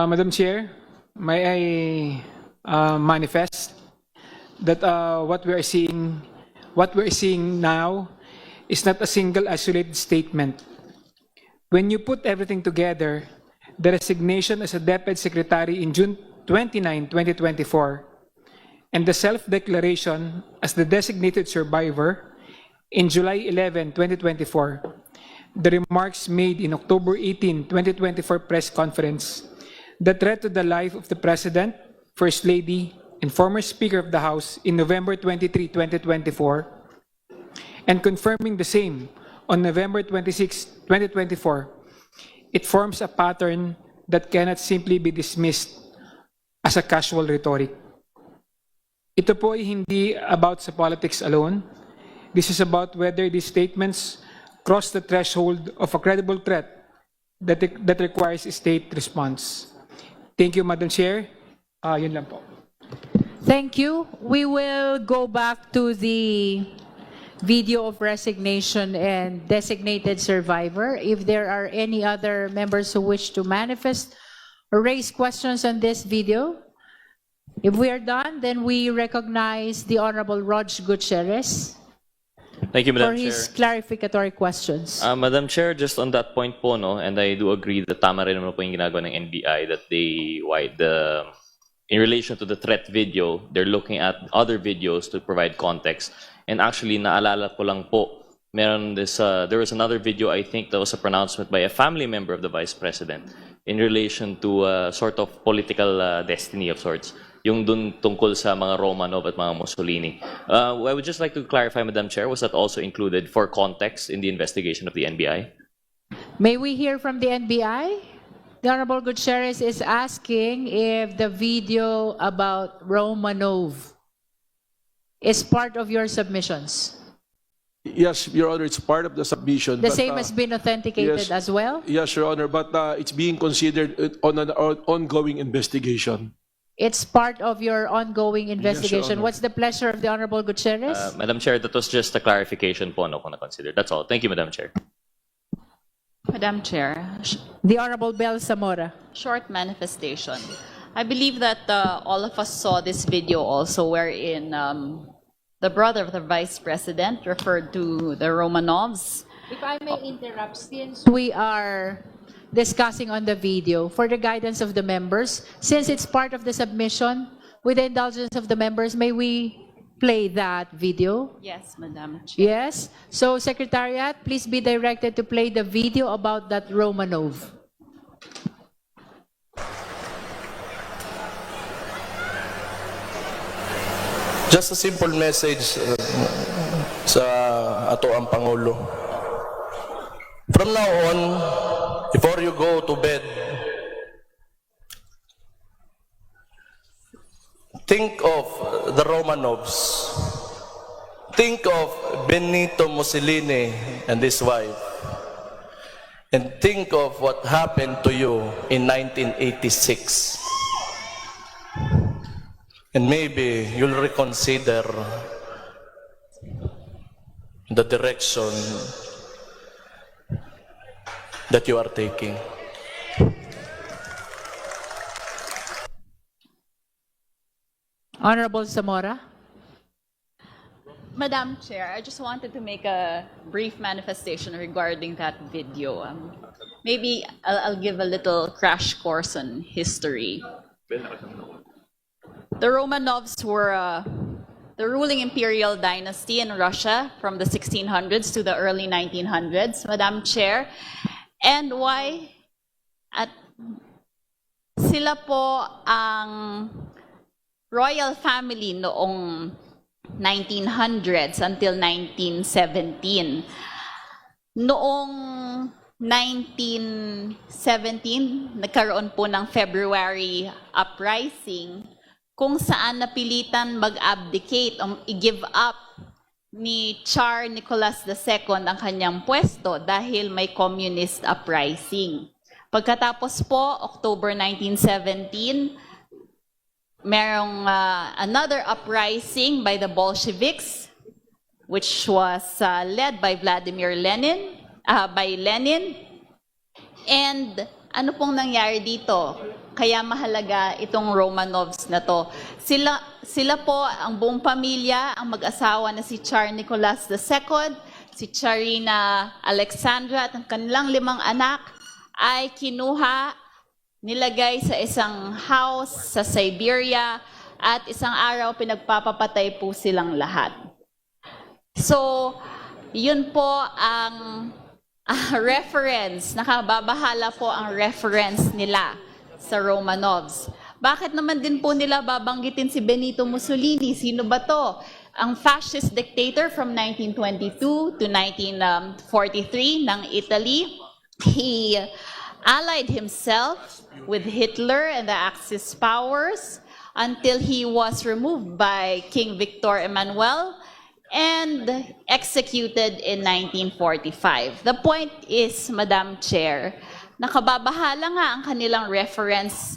Madam Chair, may I manifest that what we are seeing now is not a single isolated statement. When you put everything together, the resignation as a DepEd Secretary in June 29, 2024, and the self-declaration as the designated survivor in July 11, 2024, the remarks made in October 18, 2024 press conference, the threat to the life of the President, First Lady, and former Speaker of the House in November 23, 2024, and confirming the same on November 26, 2024, it forms a pattern that cannot simply be dismissed as a casual rhetoric. Ito po ay hindi about sa politics alone. This is about whether these statements cross the threshold of a credible threat that requires a state response. Thank you, Madam Chair. Yun lang po. Thank you. We will go back to the video of resignation and designated survivor. If there are any other members who wish to manifest or raise questions on this video, if we are done, then we recognize the Honorable Rog Gutierrez. Thank you, Madam for Chair. his clarificatory questions. Madam Chair, just on that point po, no, and I do agree that tama rin naman po yung ginagawa ng NBI that in relation to the threat video, they're looking at other videos to provide context. And actually, naalala ko lang po, there was another video, I think, that was a pronouncement by a family member of the Vice President in relation to a sort of political destiny of sorts, yung dun tungkol sa mga Romanov at mga Mussolini. I would just like to clarify, Madam Chair, was that also included for context in the investigation of the NBI? May we hear from the NBI? The Honorable Gutierrez is asking if the video about Romanov is part of your submissions. Yes, Your Honor, it's part of the submission. The same has been authenticated yes, as well? Yes, Your Honor, but it's being considered on an ongoing investigation. It's part of your ongoing investigation. Honor. What's the pleasure of the Honorable Gutierrez? Madam Chair, that was just a clarification po, no, kung na-consider. That's all. Thank you, Madam Chair. Madam Chair, The Honorable Bel Zamora. short manifestation. I believe that all of us saw this video also wherein the brother of the Vice President referred to the Romanovs. If I may interrupt, since we are discussing on the video, for the guidance of the members, since it's part of the submission, with the indulgence of the members, may we play that video? Yes, Madam Chair. Yes? So, Secretariat, please be directed to play the video about that Romanov. Just a simple message sa ato ang Pangulo. From now on, before you go to bed, think of the Romanovs. Think of Benito Mussolini and his wife. And think of what happened to you in 1986. And maybe you'll reconsider the direction that you are taking. Honorable Zamora. Madam Chair, I just wanted to make a brief manifestation regarding that video. Maybe I'll give a little crash course on history. The Romanovs were the ruling imperial dynasty in Russia from the 1600s to the early 1900s, Madam Chair. And why? Sila po ang royal family noong 1900s until 1917. Noong 1917, nagkaroon po ng February uprising kung saan napilitan mag-abdicate o i-give up ni Tsar Nicholas II ang kanyang pwesto dahil may communist uprising. Pagkatapos po, October 1917, merong another uprising by the Bolsheviks, which was led by Vladimir Lenin, And ano pong nangyari dito? kaya mahalaga itong Romanovs na to. Sila po, ang buong pamilya, ang mag-asawa na si Tsar Nicholas II, si Tsarina Alexandra at ang kanilang 5 anak ay kinuha, nilagay sa isang house sa Siberia at isang araw pinagpapapatay po silang lahat. So, yun po ang reference, nakababahala po ang reference nila sa Romanovs. Bakit naman din po nila babanggitin si Benito Mussolini? Sino ba to? Ang fascist dictator from 1922 to 1943 ng Italy. He allied himself with Hitler and the Axis powers until he was removed by King Victor Emmanuel and executed in 1945. The point is, Madam Chair, nakababahala nga ang kanilang reference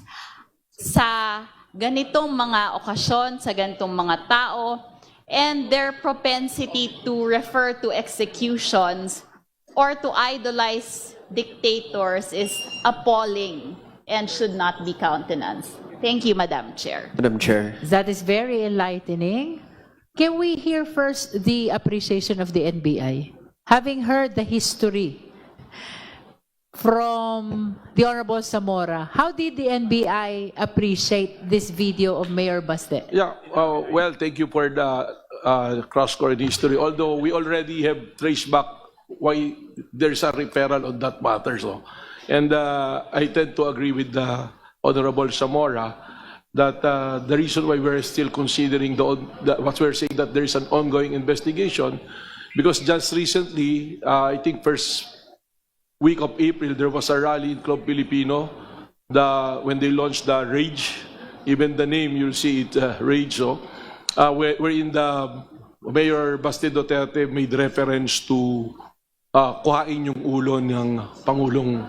sa ganitong mga okasyon, sa ganitong mga tao, and their propensity to refer to executions or to idolize dictators is appalling and should not be countenanced. Thank you, Madam Chair. Madam Chair. That is very enlightening. Can we hear first the appreciation of the NBI? Having heard the history from the Honorable Zamora, how did the NBI appreciate this video of Mayor Baste? Yeah, well, thank you for the cross-current history. Although we already have traced back why there's a referral on that matter. So, and I tend to agree with the Honorable Zamora that the reason why we're still considering what we're saying, that there is an ongoing investigation, because just recently, I think first week of April, there was a rally in Club Filipino when they launched the Rage. Even the name, you'll see it, Rage. So, wherein the Mayor Baste Duterte made reference to kuhain yung ulo ng Pangulong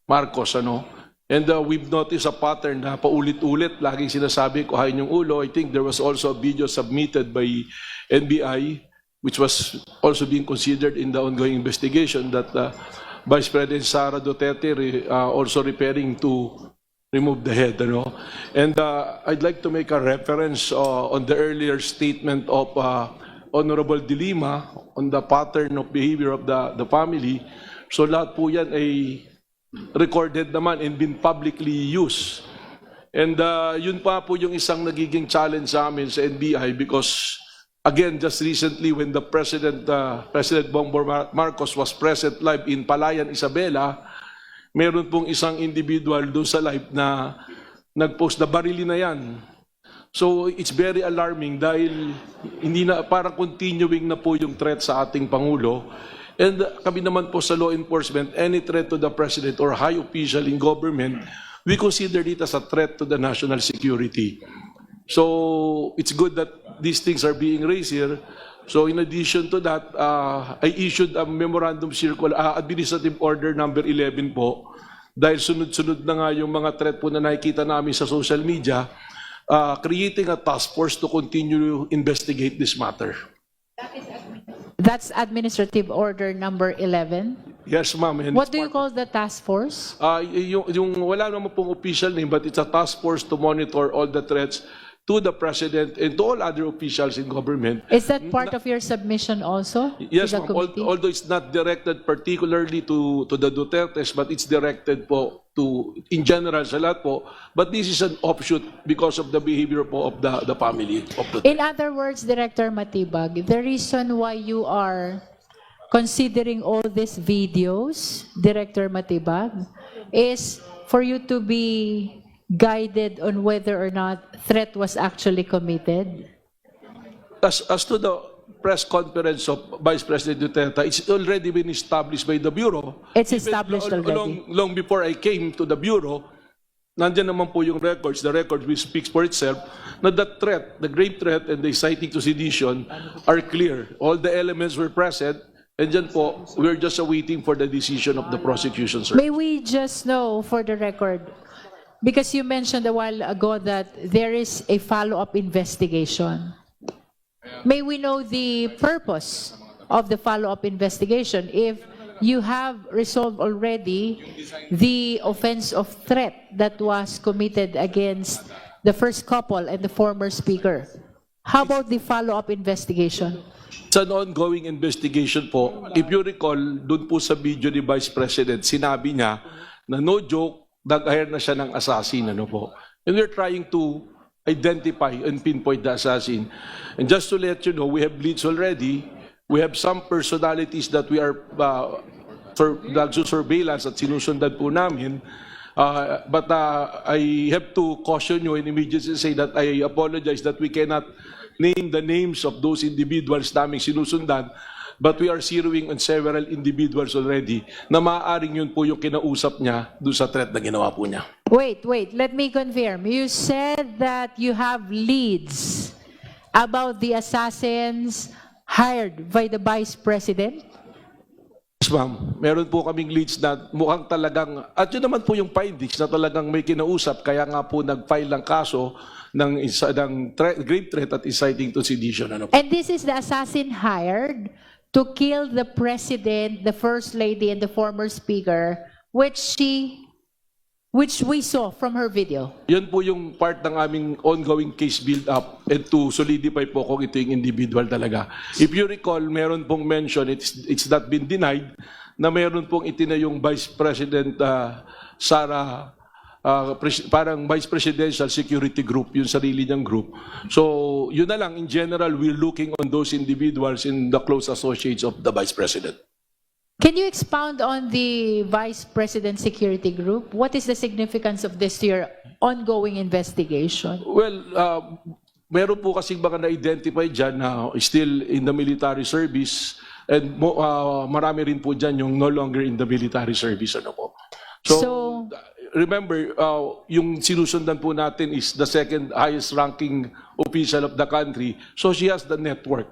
Marcos, ano? And we've noticed a pattern na paulit-ulit, laging sinasabi, kuhain yung ulo. I think there was also a video submitted by NBI, which was also being considered in the ongoing investigation, that Vice President Sara Duterte also preparing to remove the head. You know? And I'd like to make a reference on the earlier statement of Honorable De Lima on the pattern of behavior of the family. So lahat po yan ay recorded naman and been publicly used. And yun pa po yung isang nagiging challenge sa amin sa NBI, because again, just recently when the President Bongbong Marcos was present live in Palayan, Isabela, meron pong isang individual doon sa live na nag-post na barili na yan. So it's very alarming dahil hindi na, parang continuing na po yung threat sa ating Pangulo. And kami naman po sa law enforcement, any threat to the President or high official in government, we consider it as a threat to the national security. So it's good that these things are being raised here. So in addition to that, I issued a memorandum circular, administrative order number 11 po, dahil sunod-sunod na nga yung mga threat po na nakikita namin sa social media, creating a task force to continue to investigate this matter. That's Administrative Order number 11. Yes, ma'am. And What do you call the task force? yung wala naman pong official name, but it's a task force to monitor all the threats to the President and to all other officials in government. Is that part of your submission also? Yes, to the ma'am. committee? Although it's not directed particularly to the Dutertes, but it's directed po to, in general, sa lahat po. But this is an offshoot because of the behavior po of the family of the. In other words, Director Matibag, the reason why you are considering all these videos, Director Matibag, is for you to be guided on whether or not threat was actually committed? As to the press conference of Vice President Duterte, it's already been established by the Bureau. It's established already. Long before I came to the Bureau, nandiyan naman po yung records, the record which speaks for itself, na the threat, the grave threat and the inciting to sedition are clear. All the elements were present, and dyan po, we're just awaiting for the decision of the prosecution, sir. May we just know for the record, because you mentioned a while ago that there is a follow-up investigation. May we know the purpose of the follow-up investigation if you have resolved already the offense of threat that was committed against the first couple and the former speaker. How about the follow-up investigation? It's an ongoing investigation po. If you recall, dun po sa video ni Vice President, sinabi niya na no joke, nag-hire na siya ng assassin. Ano po. And we're trying to identify and pinpoint the assassin. And just to let you know, we have leads already. We have some personalities that we are surveillance at sinusundan po namin. But I have to caution you and immediately say that I apologize that we cannot name the names of those individuals naming sinusundan, but we are zeroing on several individuals already na maaaring yun po yung kinausap niya doon sa threat na ginawa po niya. Wait, let me confirm. You said that you have leads about the assassins hired by the Vice President? Yes, ma'am. Meron po kaming leads na mukhang talagang, at yun naman po yung findings na talagang may kinausap, kaya nga po nag-file ng kaso ng grave threat at inciting to sedition. Ano po? And this is the assassin hired to kill the President, the First Lady, and the former Speaker, which we saw from her video. Yan po yung part ng aming ongoing case build-up and to solidify po kung ito yung individual talaga. If you recall, meron pong mention, it's not been denied, na meron pong itinayong Vice President Sara, parang Vice Presidential Security Group, yung sarili niyang group. So, yun na lang, in general, we're looking on those individuals in the close associates of the Vice President. Can you expound on the Vice President Security Group? What is the significance of this to your ongoing investigation? Well, meron po kasing mga na-identify dyan na still in the military service and marami rin po dyan yung no longer in the military service. Ano po. So remember, yung sinusundan po natin is the second highest ranking official of the country. So she has the network.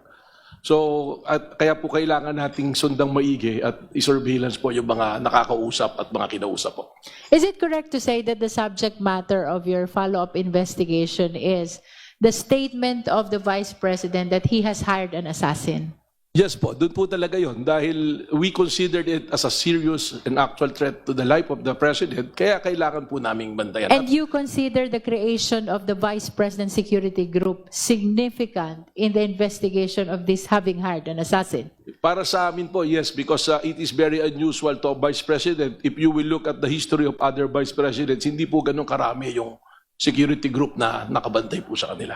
So, kaya po kailangan nating sundang maigi at i-surveillance po yung mga nakakausap at mga kinausap po. Is it correct to say that the subject matter of your follow-up investigation is the statement of the Vice President that he has hired an assassin? Yes po, doon po talaga yon dahil we considered it as a serious and actual threat to the life of the President, kaya kailangan po naming bantayan. And you consider the creation of the Vice President Security Group significant in the investigation of this having hired an assassin? Para sa amin po, yes, because it is very unusual to a Vice President. If you will look at the history of other Vice Presidents, hindi po ganun karami yung security group na nakabantay po sa kanila.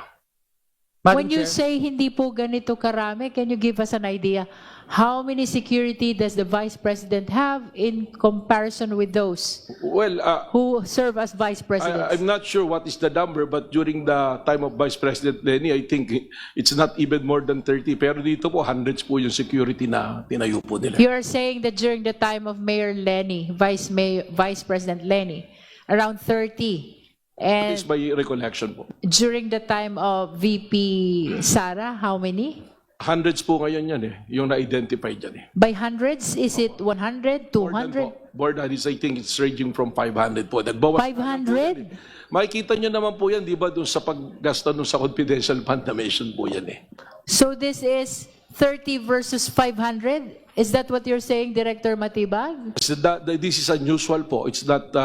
When you say hindi po ganito karami, can you give us an idea how many security does the Vice President have in comparison with those Well, who serve as Vice Presidents? I'm not sure what is the number, but during the time of Vice President Lenny, I think it's not even more than 30. Pero dito po, hundreds po yung security na tinayo po nila. You are saying that during the time of Mayor Lenny, Vice President Lenny, around 30. That And is my recollection po. during the time of VP Sara, how many? Hundreds po ngayon yan eh, yung na-identify dyan eh. By hundreds? Is it 100, 200, More than is, I think it's ranging from 500 po. Nagbawas 500? Makikita nyo naman po yan, di ba, doon sa paggasta doon sa confidential fund na mention po yan eh. So this is 30 versus 500? Is that what you're saying, Director Matibag? So this is unusual po. It's not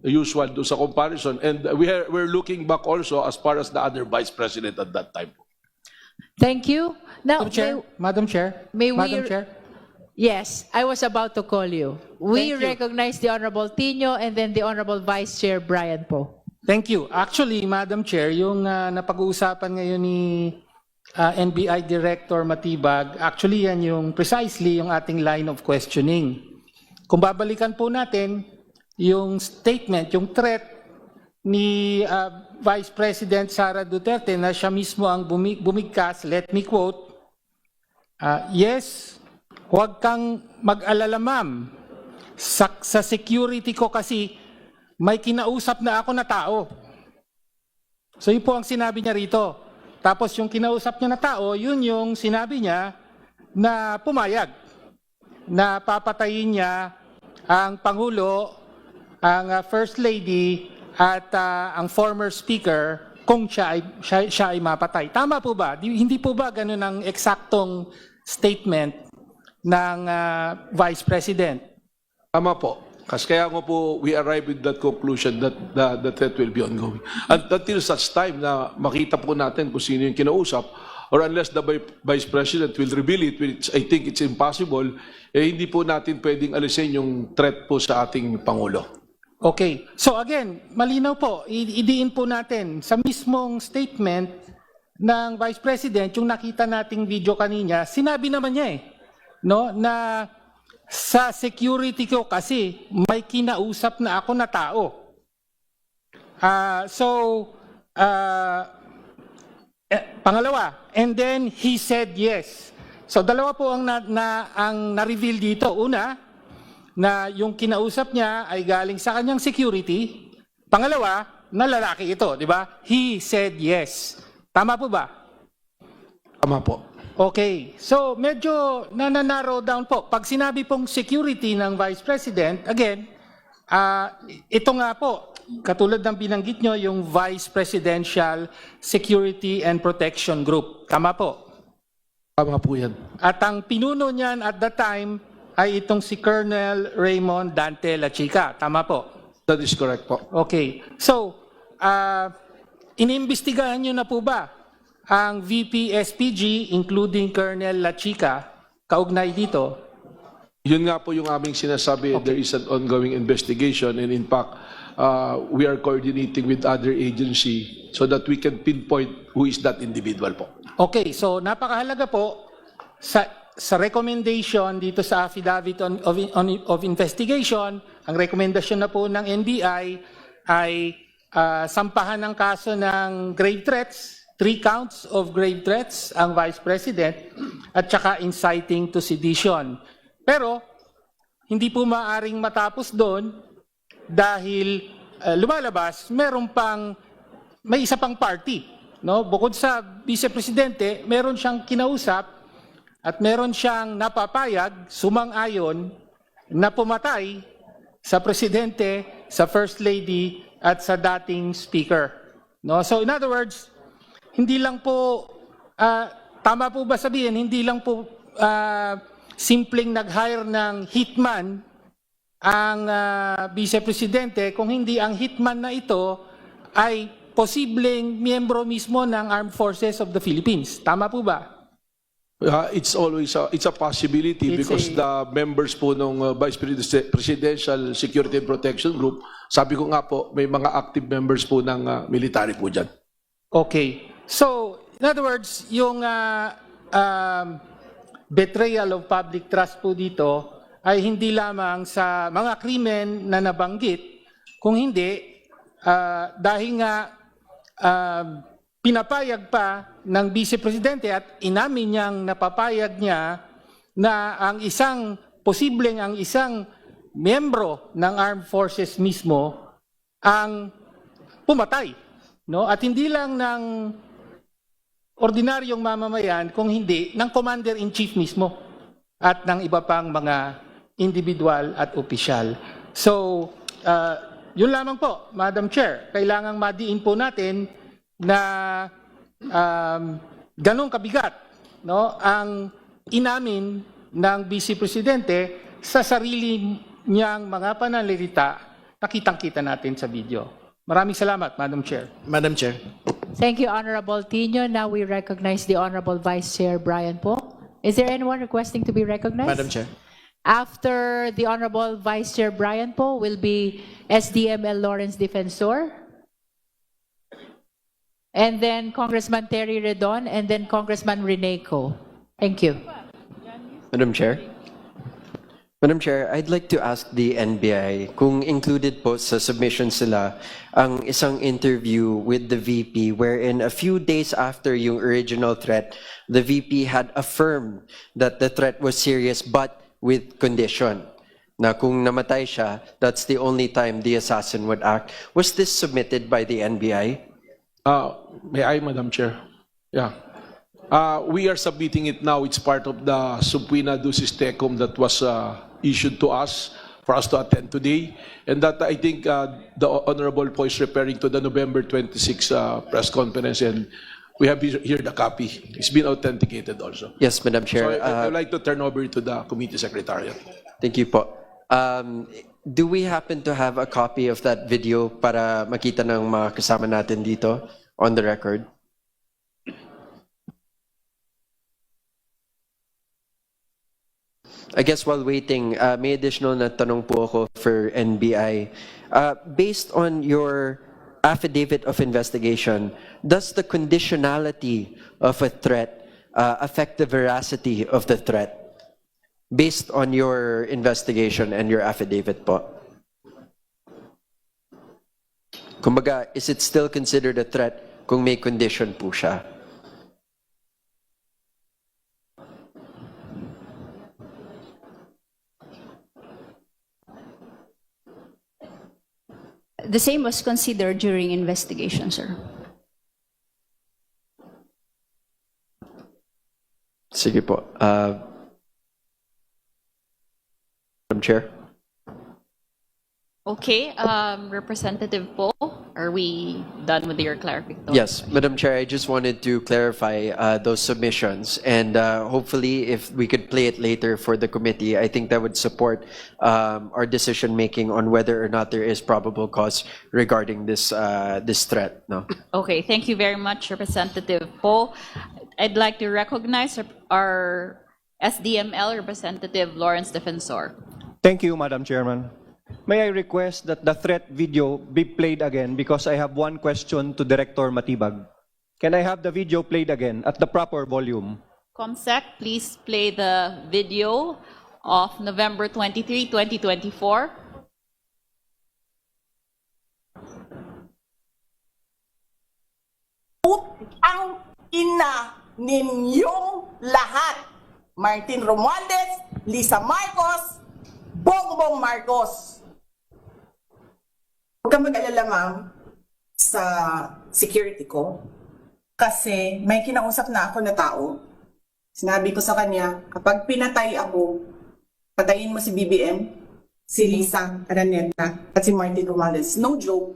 usual doon sa comparison. And we're looking back also as far as the other Vice President at that time. Thank you. Now, Madam Chair. may we- Madam Chair. yes, I was about to call you. We Thank you. recognize the Honorable Tino and then the Honorable Vice Chair Brian Po. Thank you. Actually, Madam Chair, yung napag-uusapan ngayon ni NBI Director Matibag, actually yan yung precisely yung ating line of questioning. Kung babalikan po natin yung statement, yung threat ni Vice President Sara Duterte na siya mismo ang bumigkas, let me quote, yes, huwag kang mag-alala ma'am, sa security ko kasi may kinausap na ako na tao. So yun po ang sinabi niya rito. Tapos yung kinausap niya na tao, yun yung sinabi niya na pumayag na papatayin niya ang Pangulo, ang First Lady at ang former Speaker kung siya ay mapatay. Tama po ba? Hindi po ba ganun ang eksaktong statement ng Vice President. Tama po. Kasi kaya nga po, we arrive with that conclusion that the threat will be ongoing. Until such time na makita po natin kung sino yung kinausap, or unless the Vice President will reveal it, which I think it's impossible, hindi po natin pwedeng alisin yung threat po sa ating Pangulo. Okay. So again, malinaw po, idiin po natin sa mismong statement ng Vice President, yung nakita nating video kanina, sinabi naman niya no, na sa security ko kasi may kinausap na ako na tao. Pangalawa, and then he said yes. So dalawa po ang na-reveal dito. Una, na yung kinausap niya ay galing sa kanyang security. Pangalawa, na lalaki ito, di ba? He said yes. Tama po ba? Tama po. Okay. So medyo nananarrow down po. Pag sinabi pong security ng Vice President, again, ito nga po, katulad ng binanggit nyo, yung Vice Presidential Security and Protection Group. Tama po? Tama po yan. At ang pinuno niyan at that time ay itong si Colonel Raymond Dante La Chica. Tama po? That is correct po. Okay. So, inimbestigahan nyo na po ba ang VP SPG, including Colonel La Chica, kaugnay dito? Yun nga po yung aming sinasabi, there is an ongoing investigation, and in fact, we are coordinating with other agency so that we can pinpoint who is that individual po. Okay, so napakahalaga po sa recommendation dito sa affidavit of investigation, ang rekomendasyon na po ng NBI ay sampahan ng kaso ng grave threats, 3 counts of grave threats ang Vice President at saka inciting to sedition. Pero hindi po maaring matapos doon dahil lumalabas may isa pang party, no? Bukod sa Vice Presidente, meron siyang kinausap at meron siyang napapayag, sumang-ayon na pumatay sa Presidente, sa First Lady at sa dating Speaker, no? So in other words, hindi lang po, tama po ba sabihin, hindi lang po simpleng nag-hire ng hitman ang Vice Presidente, kung hindi ang hitman na ito ay posibleng miyembro mismo ng Armed Forces of the Philippines. Tama po ba? It's always it's a possibility because the members po ng Vice Presidential Security and Protection Group, sabi ko nga po, may mga active members po ng military po dyan. Okay. So, in other words, yung betrayal of public trust po dito ay hindi lamang sa mga krimen na nabanggit, kung hindi, dahil nga pinapayag pa ng Vice Presidente at inamin niyang napapayag niya na ang isang miyembro ng Armed Forces mismo ang pumatay, no? At hindi lang ng ordinaryong mamamayan, kung hindi ng Commander-in-Chief mismo at ng iba pang mga individual at opisyal. So, yun lamang po, Madam Chair. Kailangang madiin po natin na ganong kabigat, no, ang inamin ng Vice Presidente sa sarili niyang mga pananalita na kitang-kita natin sa video. Maraming salamat, Madam Chair. Madam Chair. Thank you, Honorable Tino. Now we recognize the Honorable Vice Chair Brian Po. Is there anyone requesting to be recognized? Madam Chair. After the Honorable Vice Chair Brian Po will be SDML Lawrence Defensor, and then Congressman Terry Redon, and then Congressman Reneco. Thank you. Madam Chair. Madam Chair, I'd like to ask the NBI kung included po sa submission sila ang isang interview with the VP wherein a few days after yung original threat, the VP had affirmed that the threat was serious but with condition. Na kung namatay siya, that's the only time the assassin would act. Was this submitted by the NBI? May I, Madam Chair? Yeah. We are submitting it now. It's part of the subpoena ducis tecum that was issued to us for us to attend today. And that I think the Honorable Po is referring to the November 26 press conference. And We have here the copy. It's been authenticated also. Yes, Madam So Chair. I'd like to turn over to the committee secretariat. Thank you po. Do we happen to have a copy of that video para makita ng mga kasama natin dito on the record? I guess while waiting, may additional na tanong po ako for NBI. Based on your affidavit of investigation, does the conditionality of a threat affect the veracity of the threat? Based on your investigation and your affidavit po? Kumbaga, is it still considered a threat kung may condition po siya? The same was considered during investigation, sir. Sige po. Madam Chair? Okay, Representative Po, are we done with your clarification? Yes, Madam Chair, I just wanted to clarify those submissions, and hopefully if we could play it later for the committee, I think that would support our decision-making on whether or not there is probable cause regarding this, this threat. No? Okay, thank you very much, Representative Po. I'd like to recognize our SDML Representative Lawrence Defensor. Thank you, Madam Chairman. May I request that the threat video be played again because I have one question to Director Matibag. Can I have the video played again at the proper volume? Comsec, please play the video of November 23, 2024. Ang ina ninyong lahat. Martin Romualdez, Lisa Marcos, Bongbong Marcos. Huwag kang mag-alala, ma'am, sa security ko. Kasi may kinausap na ako na tao. Sinabi ko sa kanya, kapag pinatay ako, patayin mo si BBM, si Lisa Araneta, at si Martin Romualdez. No joke.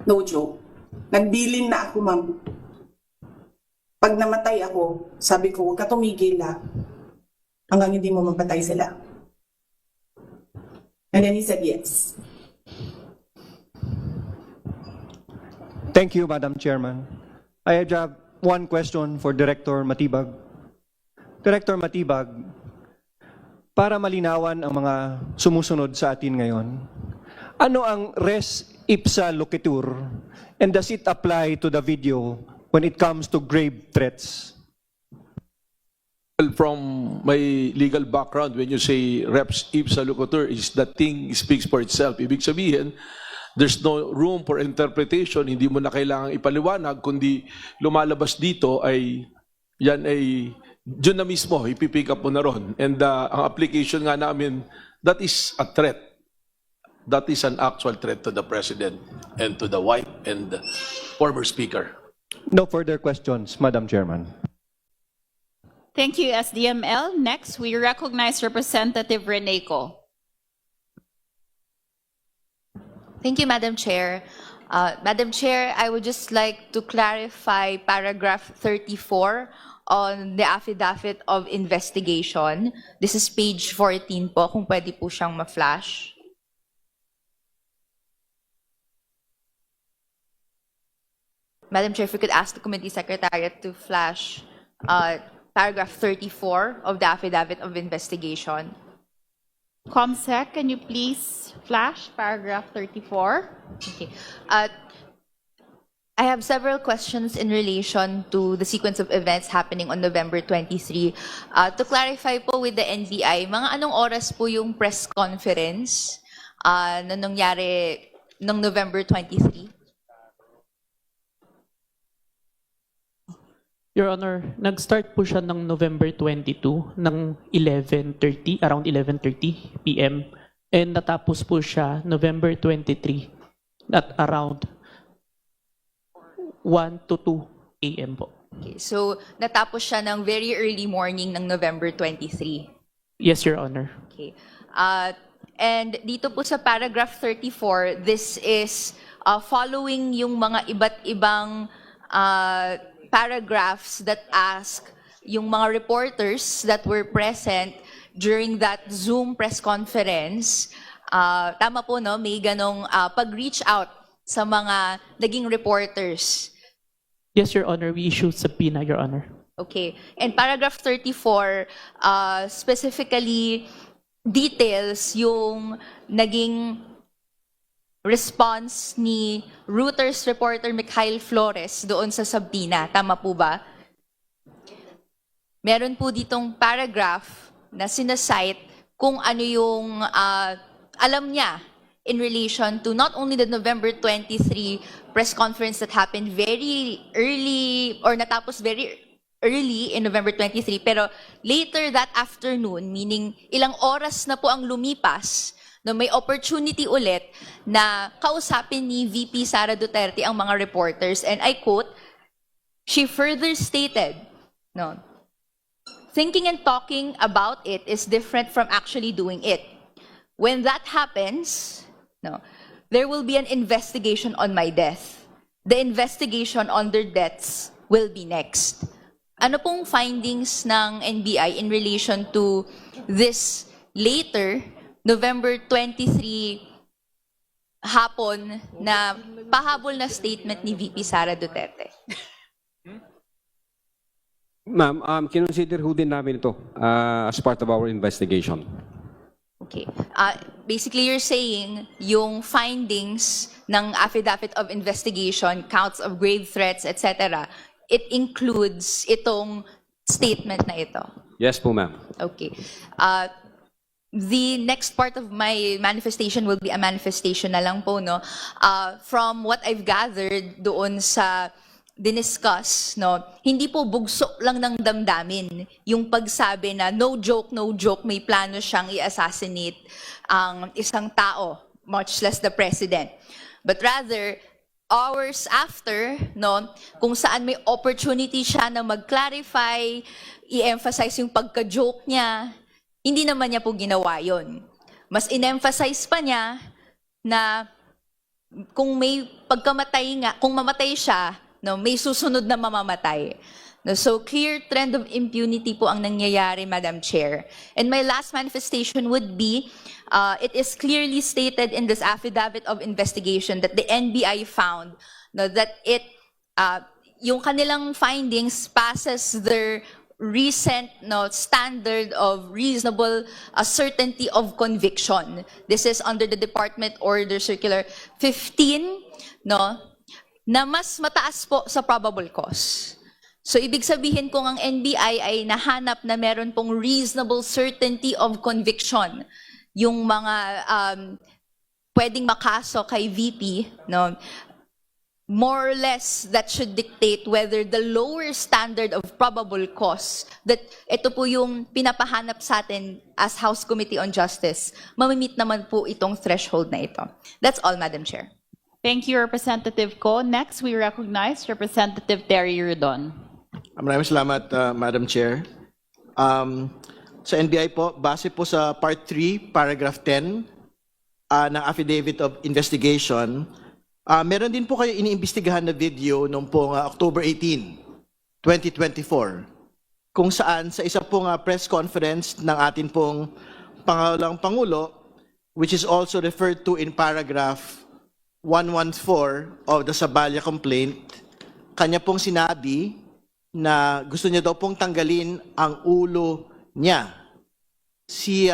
No joke. Nagbilin na ako, ma'am. Pag namatay ako, sabi ko, huwag ka tumigil hanggang hindi mo mapatay sila. And then he said yes. Thank you, Madam Chairman. I have one question for Director Matibag. Director Matibag, para malinawan ang mga sumusunod sa atin ngayon, ano ang res ipsa loquitur and does it apply to the video when it comes to grave threats? From my legal background, when you say reps ipsa loquitur, is the thing speaks for itself. Ibig sabihin, there's no room for interpretation, hindi mo na kailangang ipaliwanag, kundi lumalabas dito ay, yan ay, dyan na mismo, ipipick up mo na ron. And ang application nga namin, that is a threat. That is an actual threat to the President and to the wife and the former Speaker. No further questions, Madam Chairman. Thank you, SDML. Next, we recognize Representative Reneco. Thank you, Madam Chair. Madam Chair, I would just like to clarify paragraph 34 on the affidavit of investigation. This is page 14 po, kung pwede po siyang ma-flash. Madam Chair, if we could ask the Committee Secretariat to flash paragraph 34 of the affidavit of investigation. Comsec, can you please flash paragraph 34? Okay. I have several questions in relation to the sequence of events happening on November 23. To clarify po with the NBI, mga anong oras po yung press conference na nangyari noong November 23? Your Honor, nag-start po siya ng November 22 ng 11:30, around 11:30 p.m. And natapos po siya November 23 at around 1 to 2 a.m. po. Okay, so natapos siya ng very early morning ng November 23. Yes, Your Honor. Okay. And dito po sa paragraph 34, this is following yung mga iba't ibang paragraphs that ask yung mga reporters that were present during that Zoom press conference, tama po, no? May ganong pag-reach out sa mga naging reporters. Yes, Your Honor, we issued subpoena, Your Honor. Okay. And paragraph 34 specifically details yung naging response ni Reuters reporter Mikhail Flores doon sa subpoena. Tama po ba? Meron po ditong paragraph na sinasite kung ano yung alam niya in relation to not only the November 23 press conference that happened very early or natapos very early in November 23, pero later that afternoon, meaning ilang oras na po ang lumipas, no, may opportunity ulit na kausapin ni VP Sara Duterte ang mga reporters, and I quote, she further stated, no, thinking and talking about it is different from actually doing it. When that happens, no, there will be an investigation on my death. The investigation on their deaths will be next. Ano pong findings ng NBI in relation to this later, November 23 hapon na pahabol na statement ni VP Sara Duterte? Ma'am, kinonsider ho din namin ito as part of our investigation. Okay. Basically, you're saying yung findings ng affidavit of investigation, counts of grave threats, etc., it includes itong statement na ito? Yes po, ma'am. Okay. The next part of my manifestation will be a manifestation na lang po, no? From what I've gathered doon sa diniscuss, no, hindi po bugso lang ng damdamin yung pagsabi na no joke, may plano siyang i-assassinate ang isang tao, much less the president. But rather, hours after, no, kung saan may opportunity siya na mag-clarify, i-emphasize yung pagka-joke niya, hindi naman niya po ginawa yon. Mas in-emphasize pa niya na kung may pagkamatay nga, kung mamatay siya, no, may susunod na mamamatay. No, so clear trend of impunity po ang nangyayari, Madam Chair. And my last manifestation would be, it is clearly stated in this affidavit of investigation that the NBI found, no, that yung kanilang findings passes their recent, no, standard of reasonable certainty of conviction. This is under the Department Order Circular 15, no, na mas mataas po sa probable cause. So, ibig sabihin kung ang NBI ay nahanap na meron pong reasonable certainty of conviction, yung mga pwedeng makaso kay VP, no, more or less that should dictate whether the lower standard of probable cause, that ito po yung pinapahanap sa atin as House Committee on Justice, mamimit naman po itong threshold na ito. That's all, Madam Chair. Thank you, Representative Ko. Next, we recognize Representative Terry Rodon. Maraming salamat, Madam Chair. Sa NBI po, base po sa Part 3, Paragraph 10 ng Affidavit of Investigation, meron din po kayo iniimbestigahan na video noong pong October 18, 2024, kung saan sa isa pong press conference ng atin pong Pangalawang Pangulo, which is also referred to in Paragraph 114 of the Sabaya Complaint, kanya pong sinabi na gusto niya daw pong tanggalin ang ulo niya. Si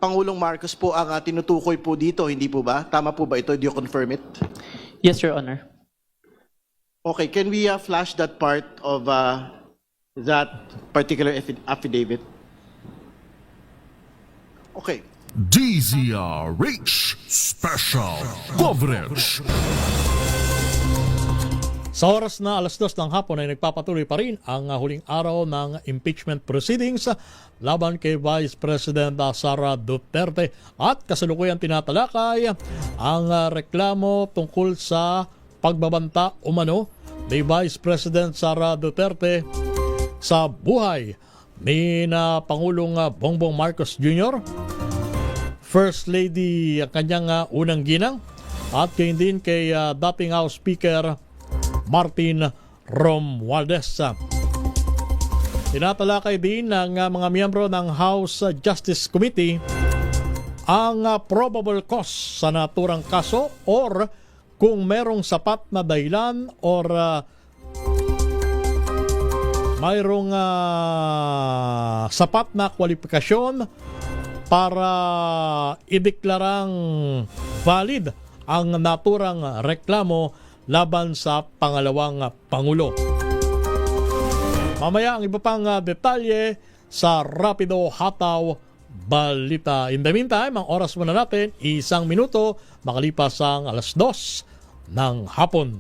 Pangulong Marcos po ang tinutukoy po dito, hindi po ba? Tama po ba ito? Do you confirm it? Yes, Your Honor. Okay, can we flash that part of that particular affidavit? Okay. DZRH Special Coverage. Sa oras na 2:00 ng hapon ay nagpapatuloy pa rin ang huling araw ng impeachment proceedings laban kay Vice President Sara Duterte at kasalukuyan tinatalakay ang reklamo tungkol sa pagbabanta umano ni Vice President Sara Duterte sa buhay ni Pangulong Bongbong Marcos Jr., First Lady kanyang unang ginang, at kayo din kay dating House Speaker Martin Romualdez. Tinatalakay din ng mga miyembro ng House Justice Committee ang probable cause sa naturang kaso or kung merong sapat na dahilan or mayroong sapat na kwalifikasyon para ideklarang valid ang naturang reklamo laban sa pangalawang Pangulo. Mamaya ang iba pang detalye sa Rapido Hataw Balita. In the meantime, ang oras muna natin, 1 minuto, makalipas ang 2:00 ng hapon.